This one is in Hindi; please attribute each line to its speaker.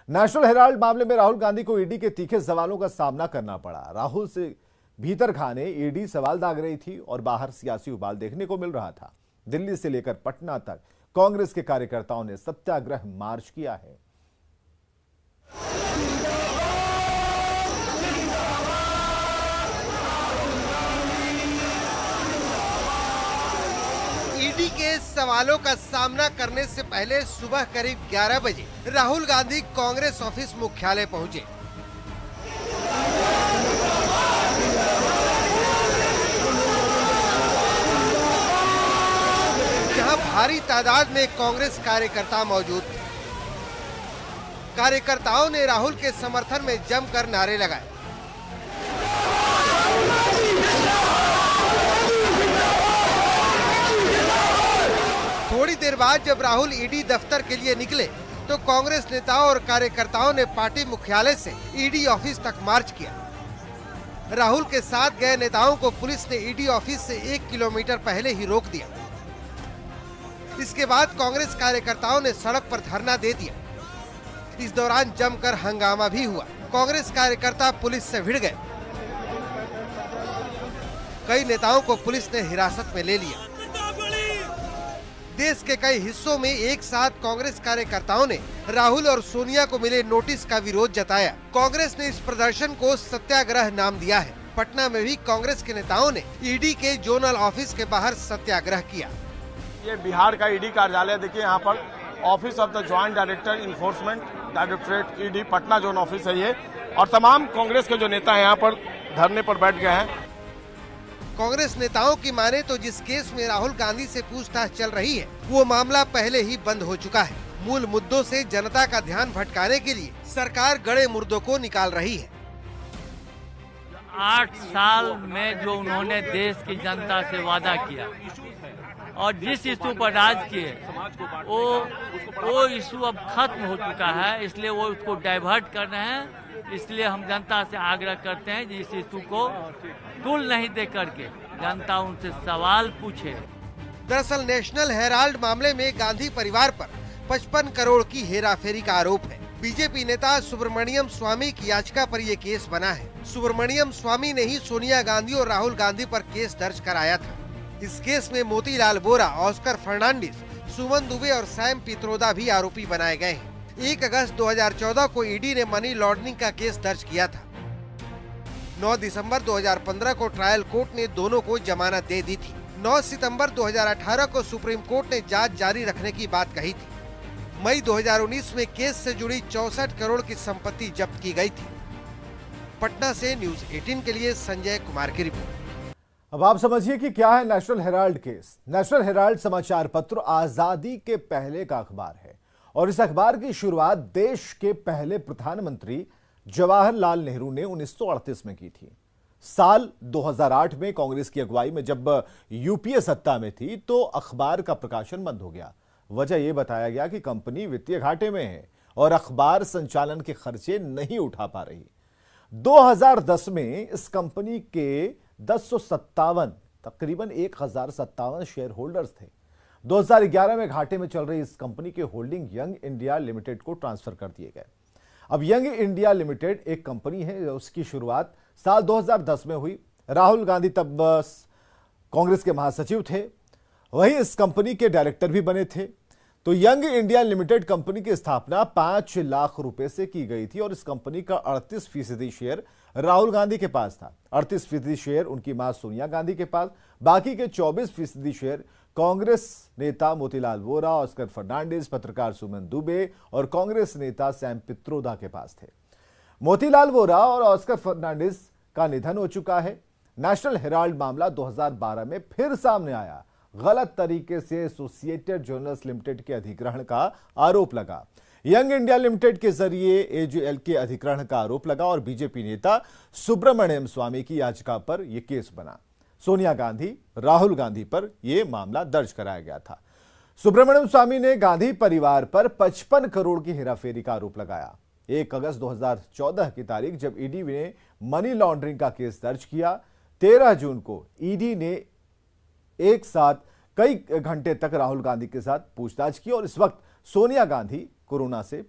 Speaker 1: नेशनल हेराल्ड मामले में राहुल गांधी को ईडी के तीखे सवालों का सामना करना पड़ा। राहुल से भीतर खाने ईडी सवाल दाग रही थी और बाहर सियासी उबाल देखने को मिल रहा था। दिल्ली से लेकर पटना तक कांग्रेस के कार्यकर्ताओं ने सत्याग्रह मार्च किया है।
Speaker 2: ईडी के सवालों का सामना करने से पहले सुबह करीब 11 बजे राहुल गांधी कांग्रेस ऑफिस मुख्यालय पहुंचे। जहां भारी तादाद में कांग्रेस कार्यकर्ता मौजूद थे। कार्यकर्ताओं ने राहुल के समर्थन में जमकर नारे लगाए। थोड़ी देर बाद जब राहुल ईडी दफ्तर के लिए निकले तो कांग्रेस नेताओं और कार्यकर्ताओं ने पार्टी मुख्यालय से ईडी ऑफिस तक मार्च किया। राहुल के साथ गए नेताओं को पुलिस ने ईडी ऑफिस से 1 किलोमीटर पहले ही रोक दिया। इसके बाद कांग्रेस कार्यकर्ताओं ने सड़क पर धरना दे दिया। इस दौरान जमकर हंगामा भी हुआ। कांग्रेस कार्यकर्ता पुलिस से भिड़ गए। कई नेताओं को पुलिस ने हिरासत में ले लिया। देश के कई हिस्सों में एक साथ कांग्रेस कार्यकर्ताओं ने राहुल और सोनिया को मिले नोटिस का विरोध जताया। कांग्रेस ने इस प्रदर्शन को सत्याग्रह नाम दिया है। पटना में भी कांग्रेस के नेताओं ने ईडी के जोनल ऑफिस के बाहर सत्याग्रह किया।
Speaker 3: ये बिहार का ईडी कार्यालय देखिए, यहाँ पर office of the joint director enforcement directorate ED Patna zone office है ये, और तमाम कांग्रेस के जो नेता हैं यहाँ पर धरने पर बैठ गए हैं।
Speaker 2: कांग्रेस नेताओं की माने तो जिस केस में राहुल गांधी से पूछताछ चल रही है वो मामला पहले ही बंद हो चुका है। मूल मुद्दों से जनता का ध्यान भटकाने के लिए सरकार गड़े मुर्दों को निकाल रही है।
Speaker 4: 8 साल में जो उन्होंने देश की जनता से वादा किया और जिस इशू पर राज किए वो इशू अब खत्म हो चुका है, इसलिए वो उसको डाइवर्ट कर रहे हैं। इसलिए हम जनता से आग्रह करते हैं कि इस इशू को टूल नहीं दे करके जनता उनसे सवाल पूछे।
Speaker 2: दरअसल नेशनल हेराल्ड मामले में गांधी परिवार पर 55 करोड़ की हेराफेरी का आरोप है। बीजेपी नेता सुब्रमण्यम स्वामी की याचिका पर ये केस बना है। सुब्रमण्यम स्वामी ने ही सोनिया गांधी और राहुल गांधी पर केस दर्ज कराया था। इस केस में मोतीलाल वोरा, ऑस्कर फर्नांडिस, सुमन दुबे और सैम पित्रोदा भी आरोपी बनाए गए हैं। 1 अगस्त 2014 को ईडी ने मनी लॉन्ड्रिंग का केस दर्ज किया था। 9 दिसंबर 2015 को ट्रायल कोर्ट ने दोनों को जमानत दे दी थी। 9 सितंबर 2018 को सुप्रीम कोर्ट ने जांच जारी रखने की बात कही थी। मई 2019 में केस से जुड़ी 64 करोड़ की संपत्ति जब्त की गई थी। पटना से न्यूज 18 के लिए संजय कुमार की रिपोर्ट।
Speaker 1: अब आप समझिए कि क्या है national Herald case. National Herald समाचार पत्र आजादी के पहले का अखबार है और इस अखबार की शुरुआत देश के पहले प्रधानमंत्री जवाहरलाल नेहरू ने 1938 में की थी। साल 2008 में कांग्रेस की अगुवाई में जब यूपीए सत्ता में थी तो अखबार का प्रकाशन बंद हो गया। वजह यह बताया गया कि कंपनी वित्तीय घाटे में है और अखबार संचालन के खर्चे नहीं उठा पा रही। 2010 में इस कंपनी के 1057 तकरीबन 1057 शेयर होल्डर्स थे। 2011 में घाटे में चल रही इस कंपनी के होल्डिंग यंग इंडिया लिमिटेड को ट्रांसफर कर दिए गए। अब यंग इंडिया लिमिटेड एक कंपनी है, उसकी शुरुआत साल 2010 में हुई। राहुल गांधी तब कांग्रेस के महासचिव थे, वहीं इस कंपनी के डायरेक्टर भी बने थे। तो यंग इंडिया लिमिटेड कंपनी की स्थापना 5 लाख रुपए से की गई थी और इस कंपनी का 38% शेयर राहुल गांधी के पास था। 38% शेयर उनकी मां सोनिया गांधी के पास, बाकी के 24% शेयर कांग्रेस नेता मोतीलाल वोरा, ऑस्कर फर्नांडिस, पत्रकार सुमन दुबे और कांग्रेस नेता सैम पित्रोदा के पास थे। मोतीलाल वोरा और ऑस्कर फर्नांडिस का निधन हो चुका है। नेशनल हेराल्ड मामला 2012 में फिर सामने आया। गलत तरीके से एसोसिएटेड जर्नल्स लिमिटेड के अधिग्रहण का आरोप लगा। यंग इंडिया लिमिटेड के जरिए एजेएल के अधिग्रहण का आरोप लगा और बीजेपी नेता सुब्रमण्यम स्वामी की याचिका पर यह केस बना। सोनिया गांधी, राहुल गांधी पर यह मामला दर्ज कराया गया था। सुब्रमण्यम स्वामी ने गांधी परिवार पर 55 करोड़ की हेराफेरी का आरोप लगाया। 1 अगस्त 2014 की तारीख जब ईडी ने मनी लॉन्ड्रिंग का केस दर्ज किया। 13 जून को ईडी ने एक साथ कई घंटे तक राहुल गांधी के साथ पूछताछ की और इस वक्त सोनिया गांधी कोरोना से